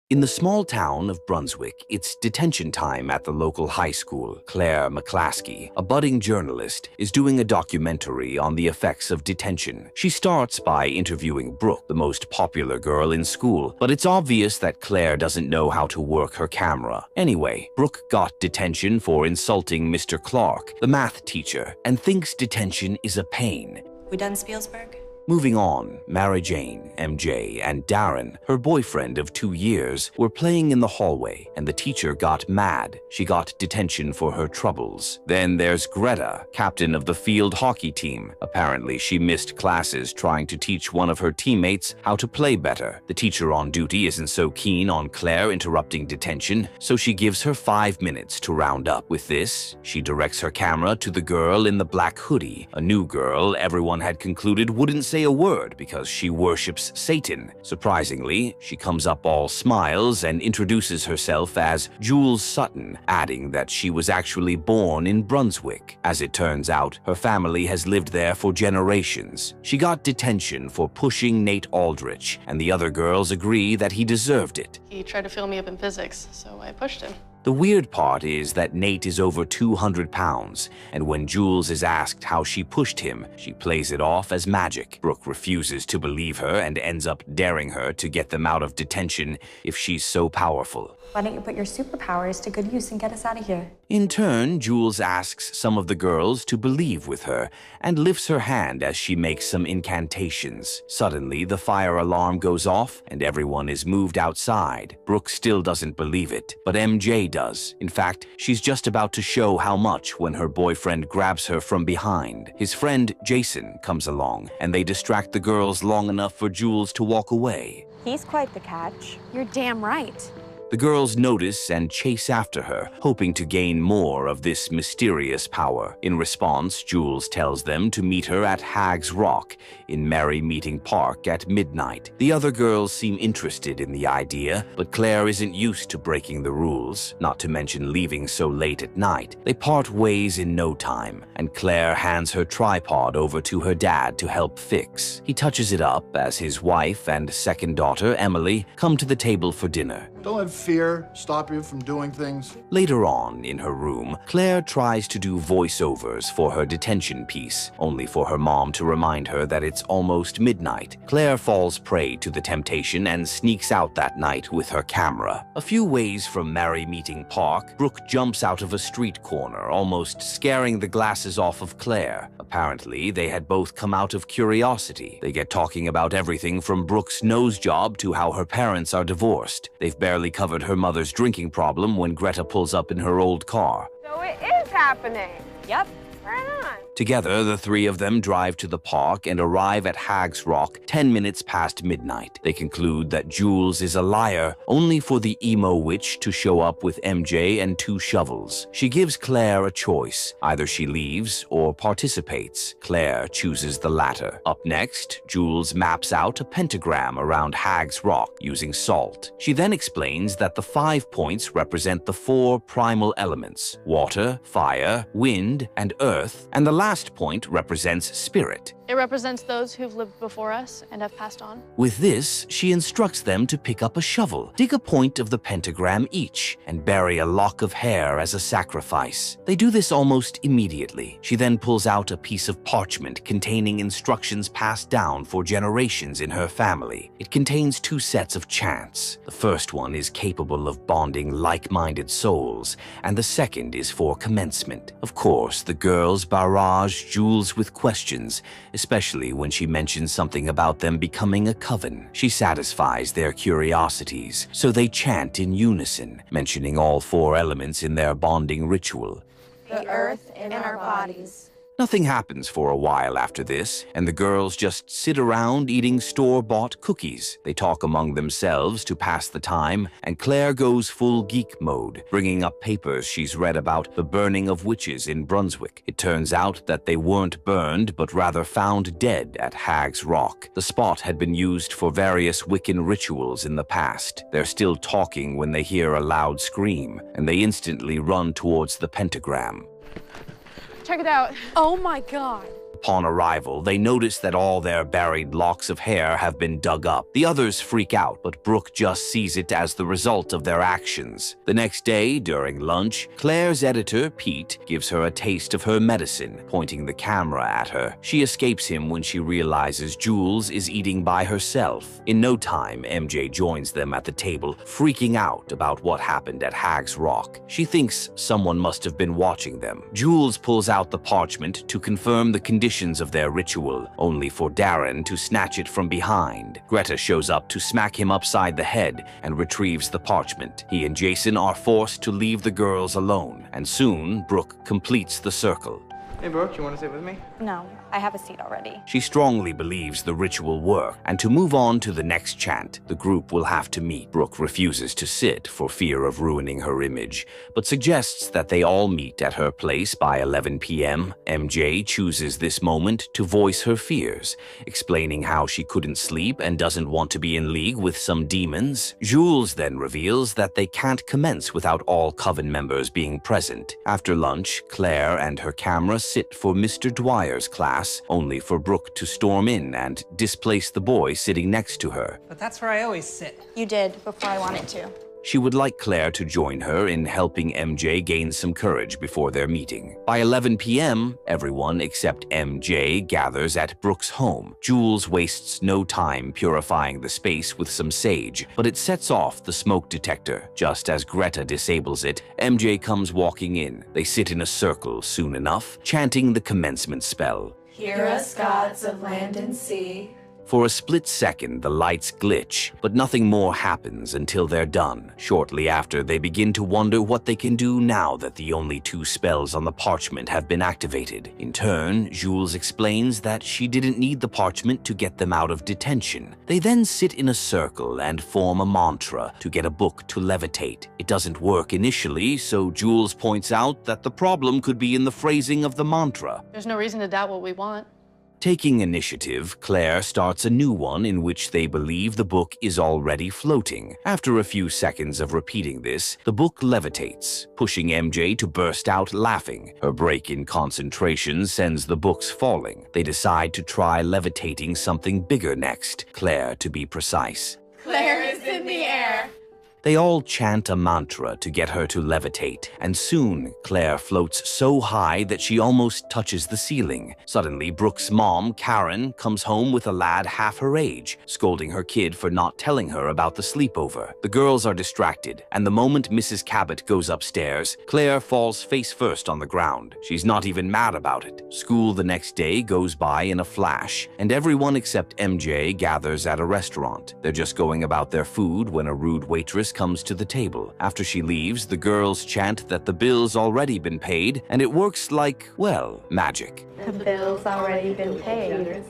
In the small town of Brunswick, it's detention time at the local high school. Claire McClaskey, a budding journalist, is doing a documentary on the effects of detention. She starts by interviewing Brooke, the most popular girl in school, but it's obvious that Claire doesn't know how to work her camera. Anyway, Brooke got detention for insulting Mr. Clark, the math teacher, and thinks detention is a pain. We done Spielsberg? Moving on, Mary Jane, MJ, and Darren, her boyfriend of 2 years, were playing in the hallway, and the teacher got mad. She got detention for her troubles. Then there's Greta, captain of the field hockey team. Apparently, she missed classes trying to teach one of her teammates how to play better. The teacher on duty isn't so keen on Claire interrupting detention, so she gives her 5 minutes to round up. With this, she directs her camera to the girl in the black hoodie, a new girl everyone had concluded wouldn't say a word because she worships Satan. Surprisingly, she comes up all smiles and introduces herself as Jules Sutton, adding that she was actually born in Brunswick. As it turns out, her family has lived there for generations. She got detention for pushing Nate Aldrich, and the other girls agree that he deserved it. He tried to fail me up in physics, so I pushed him. The weird part is that Nate is over 200 pounds, and when Jules is asked how she pushed him, she plays it off as magic. Brooke refuses to believe her and ends up daring her to get them out of detention if she's so powerful. Why don't you put your superpowers to good use and get us out of here? In turn, Jules asks some of the girls to believe with her and lifts her hand as she makes some incantations. Suddenly, the fire alarm goes off and everyone is moved outside. Brooke still doesn't believe it, but MJ does. In fact, she's just about to show how much when her boyfriend grabs her from behind. His friend Jason comes along and they distract the girls long enough for Jules to walk away. He's quite the catch. You're damn right. The girls notice and chase after her, hoping to gain more of this mysterious power. In response, Jules tells them to meet her at Hag's Rock in Merry Meeting Park at midnight. The other girls seem interested in the idea, but Claire isn't used to breaking the rules, not to mention leaving so late at night. They part ways in no time, and Claire hands her tripod over to her dad to help fix. He touches it up as his wife and second daughter, Emily, come to the table for dinner. Don't let fear stop you from doing things. Later on, in her room, Claire tries to do voiceovers for her detention piece, only for her mom to remind her that it's almost midnight. Claire falls prey to the temptation and sneaks out that night with her camera. A few ways from Merry Meeting Park, Brooke jumps out of a street corner, almost scaring the glasses off of Claire. Apparently, they had both come out of curiosity. They get talking about everything from Brooke's nose job to how her parents are divorced. They've barely covered her mother's drinking problem when Greta pulls up in her old car. So it is happening. Yep. Right on. Together, the three of them drive to the park and arrive at Hag's Rock 10 minutes past midnight. They conclude that Jules is a liar, only for the emo witch to show up with MJ and 2 shovels. She gives Claire a choice. Either she leaves or participates. Claire chooses the latter. Up next, Jules maps out a pentagram around Hag's Rock using salt. She then explains that the 5 points represent the 4 primal elements: water, fire, wind, and earth, and the last point represents spirit. It represents those who've lived before us and have passed on. With this, she instructs them to pick up a shovel, dig a point of the pentagram each, and bury a lock of hair as a sacrifice. They do this almost immediately. She then pulls out a piece of parchment containing instructions passed down for generations in her family. It contains 2 sets of chants. The first one is capable of bonding like-minded souls, and the second is for commencement. Of course, the girls barrage Jules with questions, especially when she mentions something about them becoming a coven. She satisfies their curiosities, so they chant in unison, mentioning all 4 elements in their bonding ritual. The earth in our bodies. Nothing happens for a while after this, and the girls just sit around eating store-bought cookies. They talk among themselves to pass the time, and Claire goes full geek mode, bringing up papers she's read about the burning of witches in Brunswick. It turns out that they weren't burned, but rather found dead at Hag's Rock. The spot had been used for various Wiccan rituals in the past. They're still talking when they hear a loud scream, and they instantly run towards the pentagram. Check it out. Oh my God. Upon arrival, they notice that all their buried locks of hair have been dug up. The others freak out, but Brooke just sees it as the result of their actions. The next day, during lunch, Claire's editor, Pete, gives her a taste of her medicine, pointing the camera at her. She escapes him when she realizes Jules is eating by herself. In no time, MJ joins them at the table, freaking out about what happened at Hag's Rock. She thinks someone must have been watching them. Jules pulls out the parchment to confirm the conditions of their ritual, only for Darren to snatch it from behind. Greta shows up to smack him upside the head and retrieves the parchment. He and Jason are forced to leave the girls alone, and soon Brooke completes the circle. Hey, Brooke, you want to sit with me? No, I have a seat already. She strongly believes the ritual worked, and to move on to the next chant, the group will have to meet. Brooke refuses to sit for fear of ruining her image, but suggests that they all meet at her place by 11 p.m. MJ chooses this moment to voice her fears, explaining how she couldn't sleep and doesn't want to be in league with some demons. Jules then reveals that they can't commence without all Coven members being present. After lunch, Claire and her camera sit for Mr. Dwyer's class, only for Brooke to storm in and displace the boy sitting next to her. But that's where I always sit. You did before I wanted to. She would like Claire to join her in helping MJ gain some courage before their meeting. By 11 p.m., everyone except MJ gathers at Brooke's home. Jules wastes no time purifying the space with some sage, but it sets off the smoke detector. Just as Greta disables it, MJ comes walking in. They sit in a circle soon enough, chanting the commencement spell. Hear us, gods of land and sea. For a split second, the lights glitch, but nothing more happens until they're done. Shortly after, they begin to wonder what they can do now that the only 2 spells on the parchment have been activated. In turn, Jules explains that she didn't need the parchment to get them out of detention. They then sit in a circle and form a mantra to get a book to levitate. It doesn't work initially, so Jules points out that the problem could be in the phrasing of the mantra. There's no reason to doubt what we want. Taking initiative, Claire starts a new one in which they believe the book is already floating. After a few seconds of repeating this, the book levitates, pushing MJ to burst out laughing. Her break in concentration sends the books falling. They decide to try levitating something bigger next, Claire to be precise. Claire is in the air. They all chant a mantra to get her to levitate, and soon Claire floats so high that she almost touches the ceiling. Suddenly, Brooke's mom, Karen, comes home with a lad half her age, scolding her kid for not telling her about the sleepover. The girls are distracted, and the moment Mrs. Cabot goes upstairs, Claire falls face first on the ground. She's not even mad about it. School the next day goes by in a flash, and everyone except MJ gathers at a restaurant. They're just going about their food when a rude waitress comes to the table. After she leaves, the girls chant that the bill's already been paid, and it works like, well, magic. The bill's already been paid.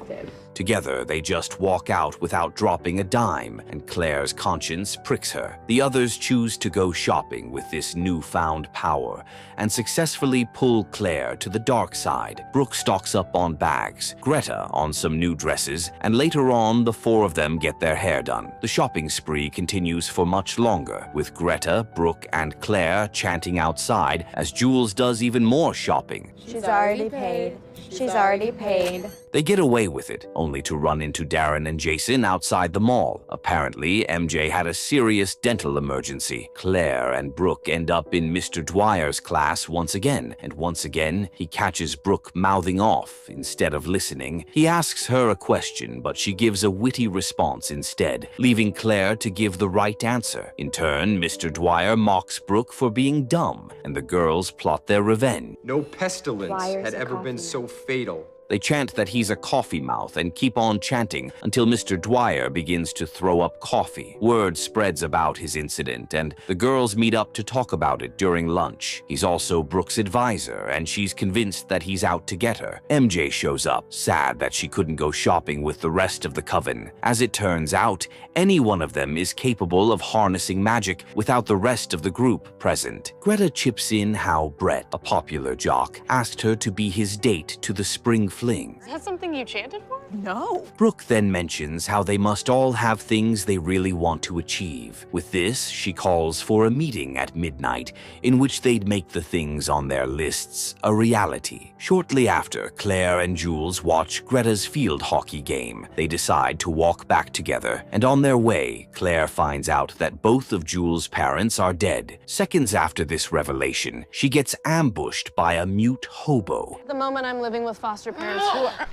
Together, they just walk out without dropping a dime, and Claire's conscience pricks her. The others choose to go shopping with this newfound power and successfully pull Claire to the dark side. Brooke stocks up on bags, Greta on some new dresses, and later on, the 4 of them get their hair done. The shopping spree continues for much longer, with Greta, Brooke, and Claire chanting outside as Jules does even more shopping. She's already paid. She's already paid. They get away with it, only to run into Darren and Jason outside the mall. Apparently, MJ had a serious dental emergency. Claire and Brooke end up in Mr. Dwyer's class once again, and once again, he catches Brooke mouthing off instead of listening. He asks her a question, but she gives a witty response instead, leaving Claire to give the right answer. In turn, Mr. Dwyer mocks Brooke for being dumb, and the girls plot their revenge. No pestilence had ever been so fatal. They chant that he's a coffee mouth and keep on chanting until Mr. Dwyer begins to throw up coffee. Word spreads about his incident, and the girls meet up to talk about it during lunch. He's also Brooke's advisor, and she's convinced that he's out to get her. MJ shows up, sad that she couldn't go shopping with the rest of the coven. As it turns out, any one of them is capable of harnessing magic without the rest of the group present. Greta chips in how Brett, a popular jock, asked her to be his date to the spring fling. Is that something you chanted for? No. Brooke then mentions how they must all have things they really want to achieve. With this, she calls for a meeting at midnight in which they'd make the things on their lists a reality. Shortly after, Claire and Jules watch Greta's field hockey game. They decide to walk back together, and on their way, Claire finds out that both of Jules' parents are dead. Seconds after this revelation, she gets ambushed by a mute hobo. At the moment, I'm living with foster parents who are...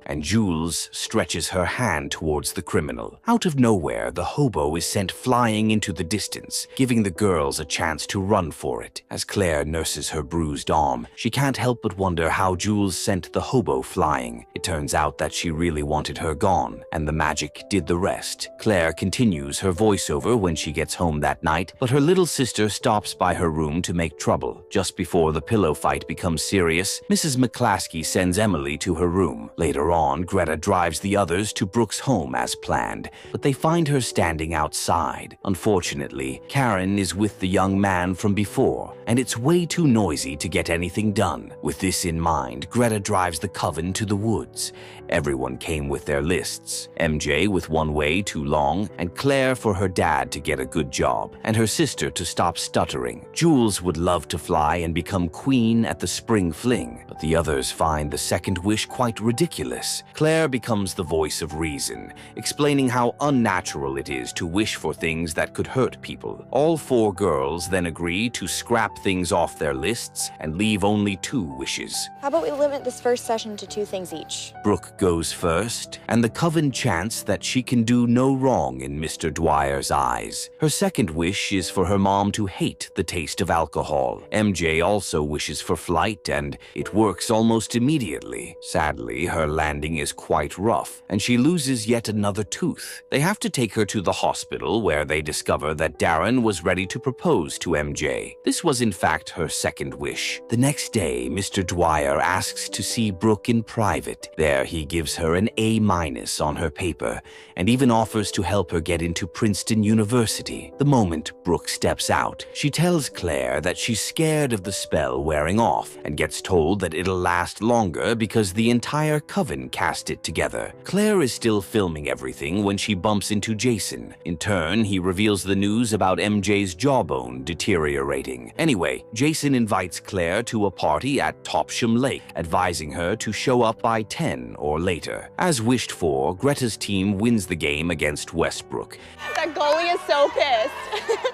And Jules stretches her hand towards the criminal. Out of nowhere, the hobo is sent flying into the distance, giving the girls a chance to run for it. As Claire nurses her bruised arm, she can't help but wonder how Jules sent the hobo flying. It turns out that she really wanted her gone, and the magic did the rest. Claire continues her voiceover when she gets home that night, but her little sister stops by her room to make trouble. Just before the pillow fight becomes serious, Mrs. McClaskey sends Emily to her room. Later on, Greta drives the others to Brooke's home as planned, but they find her standing outside. Unfortunately, Karen is with the young man from before, and it's way too noisy to get anything done. With this in mind, Greta drives the coven to the woods. Everyone came with their lists. MJ with one way too long, and Claire for her dad to get a good job, and her sister to stop stuttering. Jules would love to fly and become queen at the spring fling, but the others find the second wish quite ridiculous. Claire becomes the voice of reason, explaining how unnatural it is to wish for things that could hurt people. All four girls then agree to scrap things off their lists and leave only 2 wishes. How about we limit this first session to 2 things each? Brooke goes first, and the coven chants that she can do no wrong in Mr. Dwyer's eyes. Her second wish is for her mom to hate the taste of alcohol. MJ also wishes for flight, and it works almost immediately. Sadly, her landing is quite rough, and she loses yet another tooth. They have to take her to the hospital, where they discover that Darren was ready to propose to MJ. This was in fact her second wish. The next day, Mr. Dwyer asks to see Brooke in private. There, he gives her an A- on her paper, and even offers to help her get into Princeton University. The moment Brooke steps out, she tells Claire that she's scared of the spell wearing off, and gets told that it'll last longer because the entire coven cast it together. Claire is still filming everything when she bumps into Jason. In turn, he reveals the news about MJ's jawbone deteriorating. Anyway, Jason invites Claire to a party at Topsham Lake, advising her to show up by 10 or later. As wished for, Greta's team wins the game against Westbrook. That goalie is so pissed.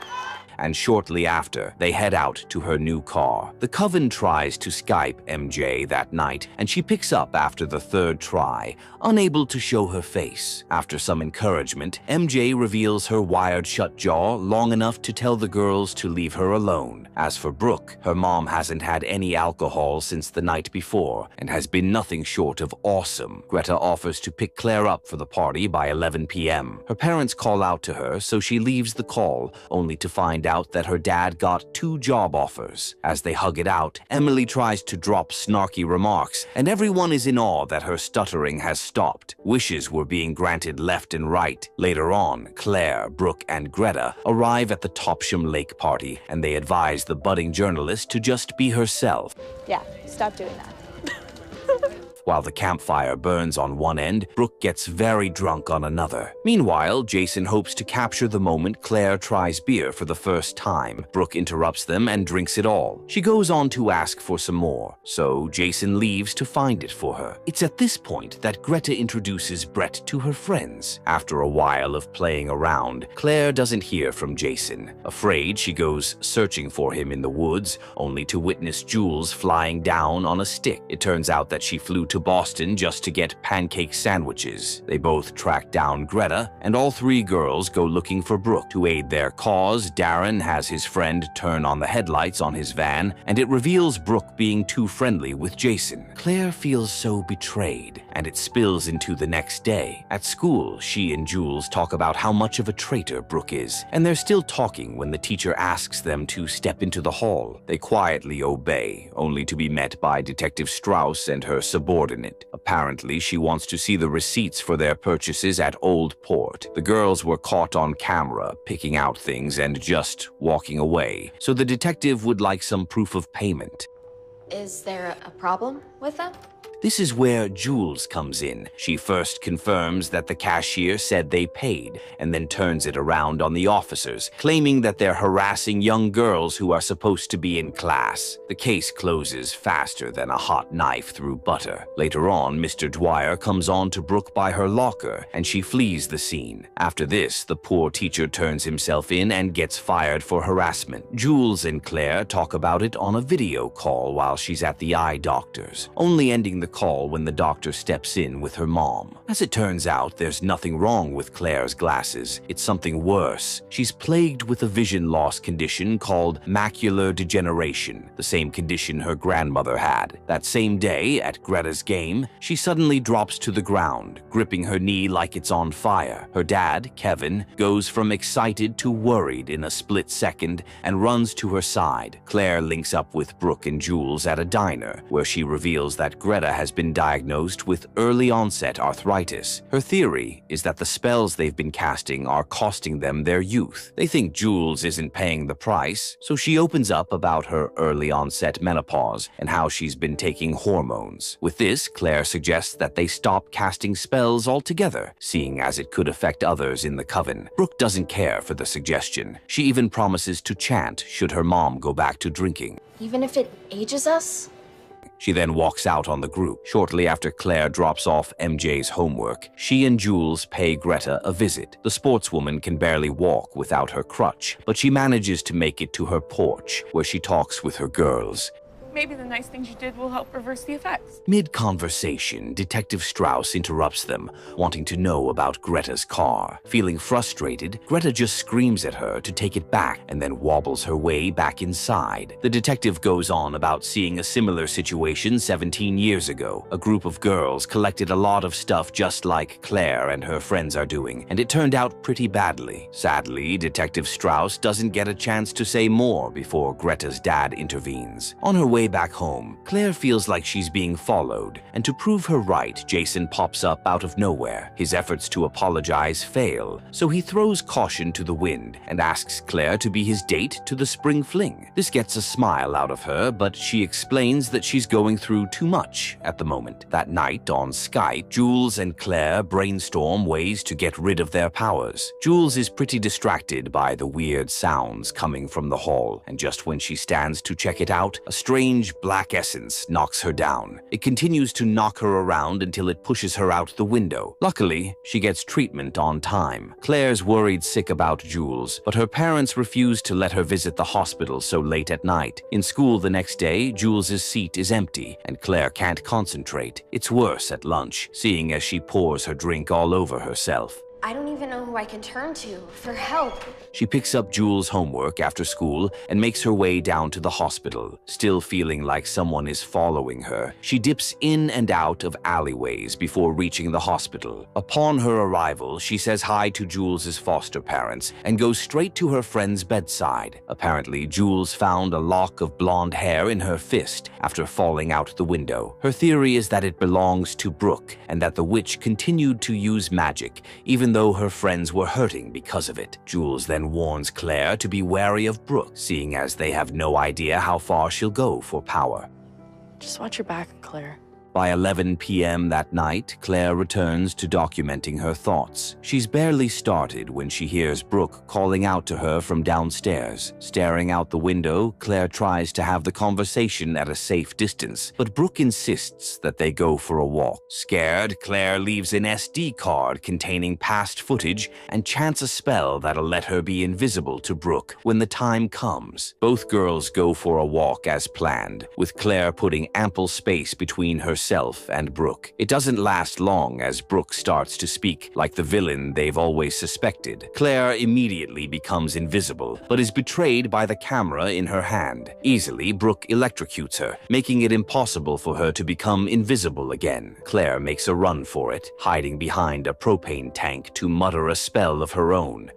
And shortly after, they head out to her new car. The coven tries to Skype MJ that night, and she picks up after the 3rd try, unable to show her face. After some encouragement, MJ reveals her wired-shut jaw long enough to tell the girls to leave her alone. As for Brooke, her mom hasn't had any alcohol since the night before, and has been nothing short of awesome. Greta offers to pick Claire up for the party by 11 p.m. Her parents call out to her, so she leaves the call, only to find out that her dad got 2 job offers. As they hug it out, Emily tries to drop snarky remarks, and everyone is in awe that her stuttering has stopped. Wishes were being granted left and right. Later on, Claire, Brooke, and Greta arrive at the Topsham Lake party, and they advise the budding journalist to just be herself. Yeah, stop doing that. While the campfire burns on one end, Brooke gets very drunk on another. Meanwhile, Jason hopes to capture the moment Claire tries beer for the first time. Brooke interrupts them and drinks it all. She goes on to ask for some more, so Jason leaves to find it for her. It's at this point that Greta introduces Brett to her friends. After a while of playing around, Claire doesn't hear from Jason. Afraid, she goes searching for him in the woods, only to witness Jules flying down on a stick. It turns out that she flew to Boston just to get pancake sandwiches. They both track down Greta, and all 3 girls go looking for Brooke. To aid their cause, Darren has his friend turn on the headlights on his van, and it reveals Brooke being too friendly with Jason. Claire feels so betrayed, and it spills into the next day. At school, she and Jules talk about how much of a traitor Brooke is, and they're still talking when the teacher asks them to step into the hall. They quietly obey, only to be met by Detective Strauss and her subordinate. Apparently, she wants to see the receipts for their purchases at Old Port. The girls were caught on camera, picking out things and just walking away, so the detective would like some proof of payment. Is there a problem with them? This is where Jules comes in. She first confirms that the cashier said they paid, and then turns it around on the officers, claiming that they're harassing young girls who are supposed to be in class. The case closes faster than a hot knife through butter. Later on, Mr. Dwyer comes on to Brooke by her locker, and she flees the scene. After this, the poor teacher turns himself in and gets fired for harassment. Jules and Claire talk about it on a video call while she's at the eye doctor's, only ending the call when the doctor steps in with her mom. As it turns out, there's nothing wrong with Claire's glasses. It's something worse. She's plagued with a vision loss condition called macular degeneration, the same condition her grandmother had. That same day, at Greta's game, she suddenly drops to the ground, gripping her knee like it's on fire. Her dad, Kevin, goes from excited to worried in a split second and runs to her side. Claire links up with Brooke and Jules at a diner, where she reveals that Greta has been diagnosed with early-onset arthritis. Her theory is that the spells they've been casting are costing them their youth. They think Jules isn't paying the price, so she opens up about her early-onset menopause and how she's been taking hormones. With this, Claire suggests that they stop casting spells altogether, seeing as it could affect others in the coven. Brooke doesn't care for the suggestion. She even promises to chant should her mom go back to drinking. Even if it ages us? She then walks out on the group. Shortly after Claire drops off MJ's homework, she and Jules pay Greta a visit. The sportswoman can barely walk without her crutch, but she manages to make it to her porch, where she talks with her girls. Maybe the nice things you did will help reverse the effects. Mid-conversation, Detective Strauss interrupts them, wanting to know about Greta's car. Feeling frustrated, Greta just screams at her to take it back and then wobbles her way back inside. The detective goes on about seeing a similar situation 17 years ago. A group of girls collected a lot of stuff just like Claire and her friends are doing, and it turned out pretty badly. Sadly, Detective Strauss doesn't get a chance to say more before Greta's dad intervenes. On her way back home, Claire feels like she's being followed, and to prove her right, Jason pops up out of nowhere. His efforts to apologize fail, so he throws caution to the wind and asks Claire to be his date to the spring fling. This gets a smile out of her, but she explains that she's going through too much at the moment. That night on Skype, Jules and Claire brainstorm ways to get rid of their powers. Jules is pretty distracted by the weird sounds coming from the hall, and just when she stands to check it out, a strange black essence knocks her down. It continues to knock her around until it pushes her out the window. Luckily, she gets treatment on time. Claire's worried sick about Jules, but her parents refuse to let her visit the hospital so late at night. In school the next day, Jules's seat is empty, and Claire can't concentrate. It's worse at lunch, seeing as she pours her drink all over herself. I don't even know who I can turn to for help. She picks up Jules' homework after school and makes her way down to the hospital. Still feeling like someone is following her, she dips in and out of alleyways before reaching the hospital. Upon her arrival, she says hi to Jules' foster parents and goes straight to her friend's bedside. Apparently, Jules found a lock of blonde hair in her fist after falling out the window. Her theory is that it belongs to Brooke and that the witch continued to use magic, even though her friends were hurting because of it. Jules then warns Claire to be wary of Brooke, seeing as they have no idea how far she'll go for power. Just watch your back, Claire. By 11 p.m. that night, Claire returns to documenting her thoughts. She's barely started when she hears Brooke calling out to her from downstairs. Staring out the window, Claire tries to have the conversation at a safe distance, but Brooke insists that they go for a walk. Scared, Claire leaves an SD card containing past footage and chants a spell that'll let her be invisible to Brooke when the time comes. Both girls go for a walk as planned, with Claire putting ample space between herself and Brooke. It doesn't last long as Brooke starts to speak like the villain they've always suspected. Claire immediately becomes invisible, but is betrayed by the camera in her hand. Easily, Brooke electrocutes her, making it impossible for her to become invisible again. Claire makes a run for it, hiding behind a propane tank to mutter a spell of her own.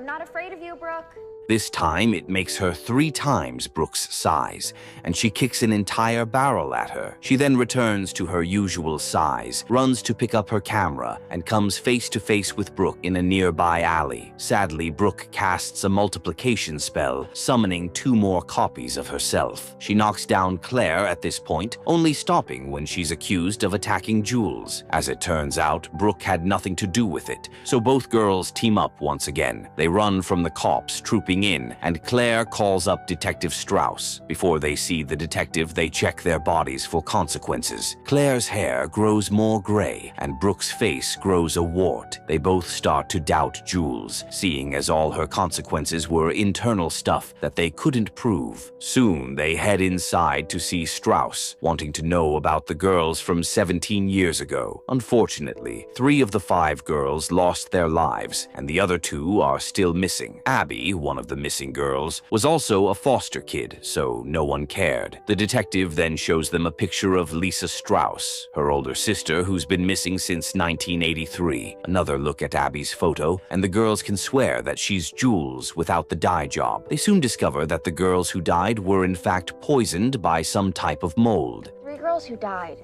I'm not afraid of you, Brooke. This time, it makes her 3 times Brooke's size, and she kicks an entire barrel at her. She then returns to her usual size, runs to pick up her camera, and comes face to face with Brooke in a nearby alley. Sadly, Brooke casts a multiplication spell, summoning 2 more copies of herself. She knocks down Claire at this point, only stopping when she's accused of attacking Jules. As it turns out, Brooke had nothing to do with it, so both girls team up once again. They run from the cops, trooping in, and Claire calls up Detective Strauss. Before they see the detective, they check their bodies for consequences. Claire's hair grows more gray, and Brooke's face grows a wart. They both start to doubt Jules, seeing as all her consequences were internal stuff that they couldn't prove. Soon, they head inside to see Strauss, wanting to know about the girls from 17 years ago. Unfortunately, 3 of the 5 girls lost their lives, and the other 2 are still missing. Abby, one of the missing girls, was also a foster kid, so no one cared. The detective then shows them a picture of Lisa Strauss, her older sister who's been missing since 1983. Another look at Abby's photo, and the girls can swear that she's Jules without the dye job. They soon discover that the girls who died were in fact poisoned by some type of mold. 3 girls who died,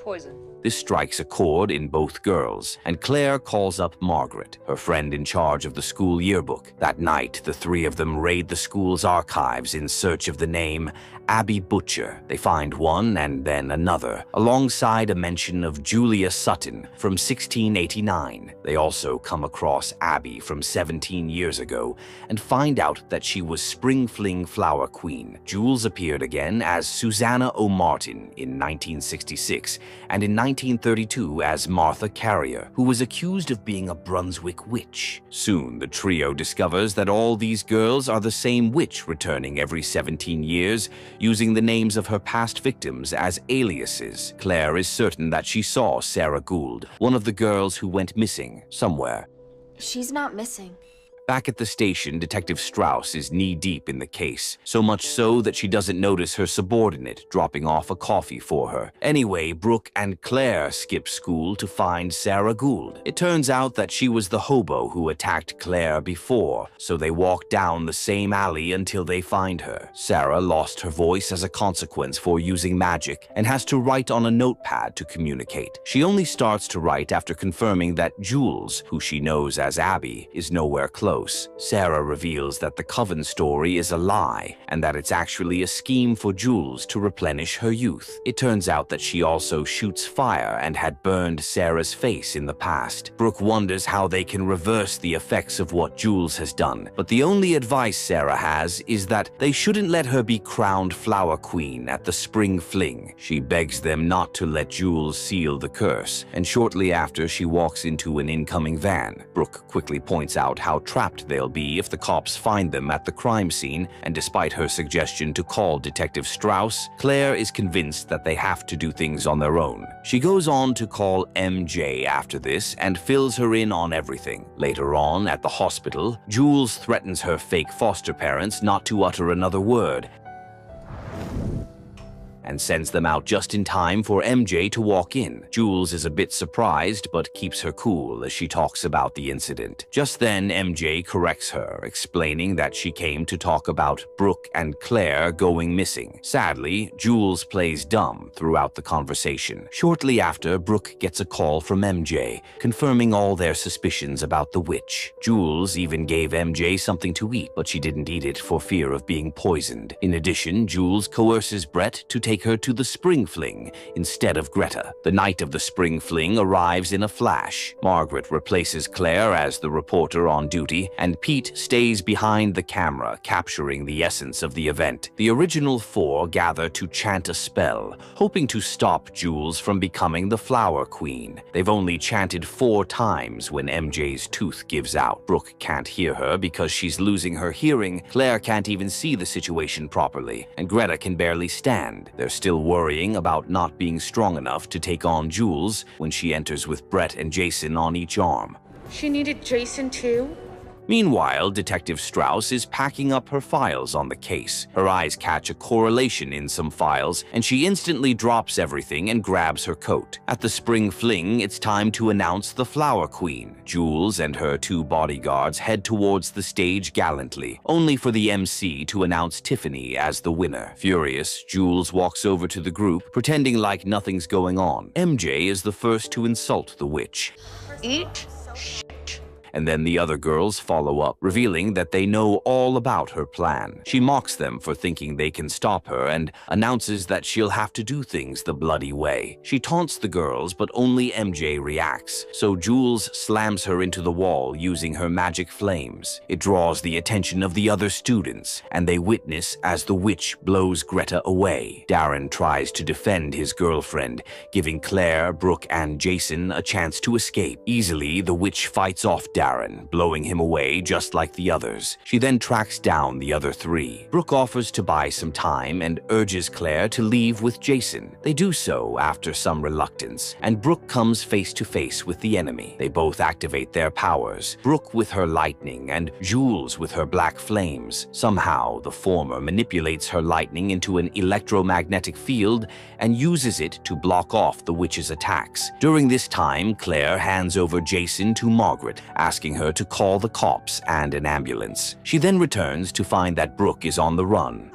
Poison. This strikes a chord in both girls, and Claire calls up Margaret, her friend in charge of the school yearbook. That night, the 3 of them raid the school's archives in search of the name Abby Butcher. They find one and then another, alongside a mention of Julia Sutton from 1689. They also come across Abby from 17 years ago and find out that she was Spring Fling Flower Queen. Jules appeared again as Susanna O'Martin in 1966 and in 1932 as Martha Carrier, who was accused of being a Brunswick witch. Soon, the trio discovers that all these girls are the same witch returning every 17 years, using the names of her past victims as aliases. Claire is certain that she saw Sarah Gould, one of the girls who went missing, somewhere. she's not missing. Back at the station, Detective Strauss is knee-deep in the case, so much so that she doesn't notice her subordinate dropping off a coffee for her. Anyway, Brooke and Claire skip school to find Sarah Gould. It turns out that she was the hobo who attacked Claire before, so they walk down the same alley until they find her. Sarah lost her voice as a consequence for using magic and has to write on a notepad to communicate. She only starts to write after confirming that Jules, who she knows as Abby, is nowhere close. Sarah reveals that the Coven story is a lie and that it's actually a scheme for Jules to replenish her youth. It turns out that she also shoots fire and had burned Sarah's face in the past. Brooke wonders how they can reverse the effects of what Jules has done, but the only advice Sarah has is that they shouldn't let her be crowned Flower Queen at the Spring Fling. She begs them not to let Jules seal the curse, and shortly after she walks into an incoming van. Brooke quickly points out how trapped they'll be if the cops find them at the crime scene, and despite her suggestion to call Detective Strauss, Claire is convinced that they have to do things on their own. She goes on to call MJ after this and fills her in on everything. Later on, at the hospital, Jules threatens her fake foster parents not to utter another word, and sends them out just in time for MJ to walk in. Jules is a bit surprised, but keeps her cool as she talks about the incident. Just then, MJ corrects her, explaining that she came to talk about Brooke and Claire going missing. Sadly, Jules plays dumb throughout the conversation. Shortly after, Brooke gets a call from MJ, confirming all their suspicions about the witch. Jules even gave MJ something to eat, but she didn't eat it for fear of being poisoned. In addition, Jules coerces Brett to take her to the Spring Fling instead of Greta. The night of the Spring Fling arrives in a flash. Margaret replaces Claire as the reporter on duty, and Pete stays behind the camera, capturing the essence of the event. The original 4 gather to chant a spell, hoping to stop Jules from becoming the Flower Queen. They've only chanted 4 times when MJ's tooth gives out. Brooke can't hear her because she's losing her hearing, Claire can't even see the situation properly, and Greta can barely stand. They're still worrying about not being strong enough to take on Jules when she enters with Brett and Jason on each arm. She needed Jason too? Meanwhile, Detective Strauss is packing up her files on the case. Her eyes catch a correlation in some files, and she instantly drops everything and grabs her coat. At the spring fling, it's time to announce the Flower Queen. Jules and her 2 bodyguards head towards the stage gallantly, only for the MC to announce Tiffany as the winner. Furious, Jules walks over to the group, pretending like nothing's going on. MJ is the first to insult the witch. Eat. And then the other girls follow up, revealing that they know all about her plan. She mocks them for thinking they can stop her and announces that she'll have to do things the bloody way. She taunts the girls, but only MJ reacts, so Jules slams her into the wall using her magic flames. It draws the attention of the other students, and they witness as the witch blows Greta away. Darren tries to defend his girlfriend, giving Claire, Brooke, and Jason a chance to escape. Easily, the witch fights off Darren, blowing him away just like the others. She then tracks down the other 3. Brooke offers to buy some time and urges Claire to leave with Jason. They do so after some reluctance, and Brooke comes face to face with the enemy. They both activate their powers, Brooke with her lightning and Jules with her black flames. Somehow, the former manipulates her lightning into an electromagnetic field and uses it to block off the witch's attacks. During this time, Claire hands over Jason to Margaret, asking her to call the cops and an ambulance. She then returns to find that Brooke is on the run.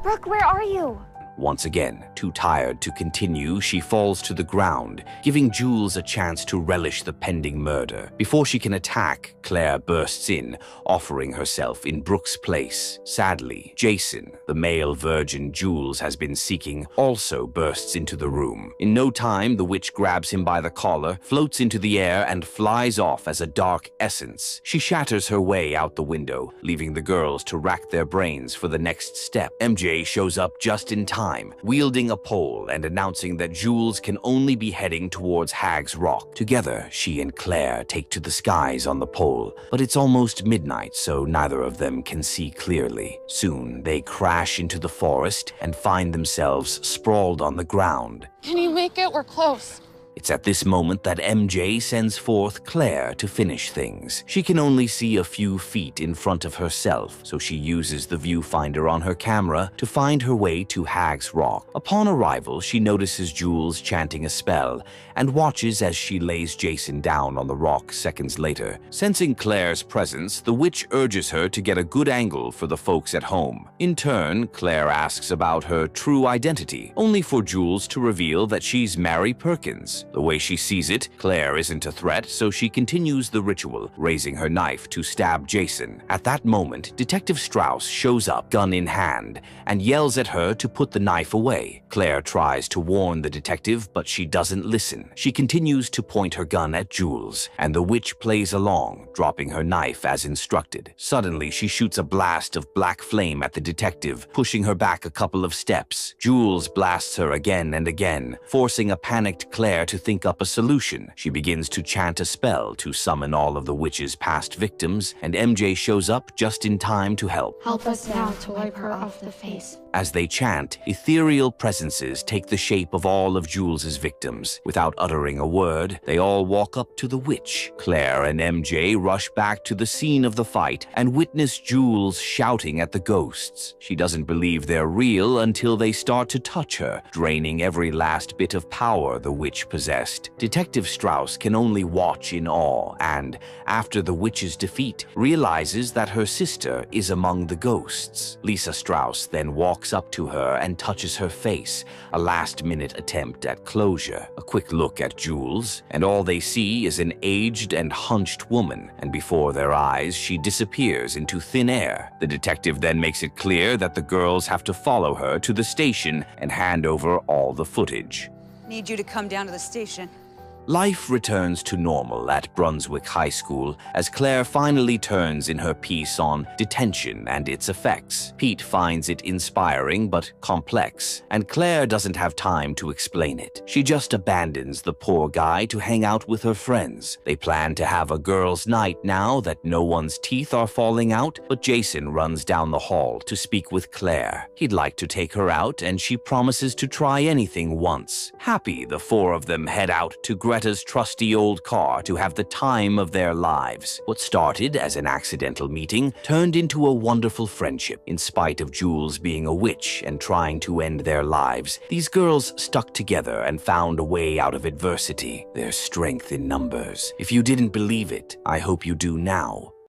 Brooke, where are you? Once again, too tired to continue, she falls to the ground, giving Jules a chance to relish the pending murder. Before she can attack, Claire bursts in, offering herself in Brooke's place. Sadly, Jason, the male virgin Jules has been seeking, also bursts into the room. In no time, the witch grabs him by the collar, floats into the air, and flies off as a dark essence. She shatters her way out the window, leaving the girls to rack their brains for the next step. MJ shows up just in time, wielding a pole and announcing that Jules can only be heading towards Hag's Rock. Together, she and Claire take to the skies on the pole, but it's almost midnight, so neither of them can see clearly. Soon, they crash into the forest and find themselves sprawled on the ground. Can you make it? We're close. It's at this moment that MJ sends forth Claire to finish things. She can only see a few feet in front of herself, so she uses the viewfinder on her camera to find her way to Hag's Rock. Upon arrival, she notices Jules chanting a spell and watches as she lays Jason down on the rock seconds later. Sensing Claire's presence, the witch urges her to get a good angle for the folks at home. In turn, Claire asks about her true identity, only for Jules to reveal that she's Mary Perkins. The way she sees it, Claire isn't a threat, so she continues the ritual, raising her knife to stab Jason. At that moment, Detective Strauss shows up, gun in hand, and yells at her to put the knife away. Claire tries to warn the detective, but she doesn't listen. She continues to point her gun at Jules, and the witch plays along, dropping her knife as instructed. Suddenly, she shoots a blast of black flame at the detective, pushing her back a couple of steps. Jules blasts her again and again, forcing a panicked Claire to think up a solution. She begins to chant a spell to summon all of the witch's past victims, and MJ shows up just in time to help. Help us now to wipe her off the face. As they chant, ethereal presences take the shape of all of Jules's victims. Without uttering a word, they all walk up to the witch. Claire and MJ rush back to the scene of the fight and witness Jules shouting at the ghosts. She doesn't believe they're real until they start to touch her, draining every last bit of power the witch possessed. Detective Strauss can only watch in awe and, after the witch's defeat, realizes that her sister is among the ghosts. Lisa Strauss then walks up to her and touches her face, a last-minute attempt at closure. A quick look at Jules, and all they see is an aged and hunched woman, and before their eyes, she disappears into thin air. The detective then makes it clear that the girls have to follow her to the station and hand over all the footage. Need you to come down to the station. Life returns to normal at Brunswick High School as Claire finally turns in her piece on detention and its effects. Pete finds it inspiring but complex, and Claire doesn't have time to explain it. She just abandons the poor guy to hang out with her friends. They plan to have a girls' night now that no one's teeth are falling out, but Jason runs down the hall to speak with Claire. He'd like to take her out, and she promises to try anything once. Happy, the four of them head out to Greta's Greta's trusty old car to have the time of their lives. What started as an accidental meeting turned into a wonderful friendship. In spite of Jules being a witch and trying to end their lives, these girls stuck together and found a way out of adversity. There's strength in numbers. If you didn't believe it, I hope you do now.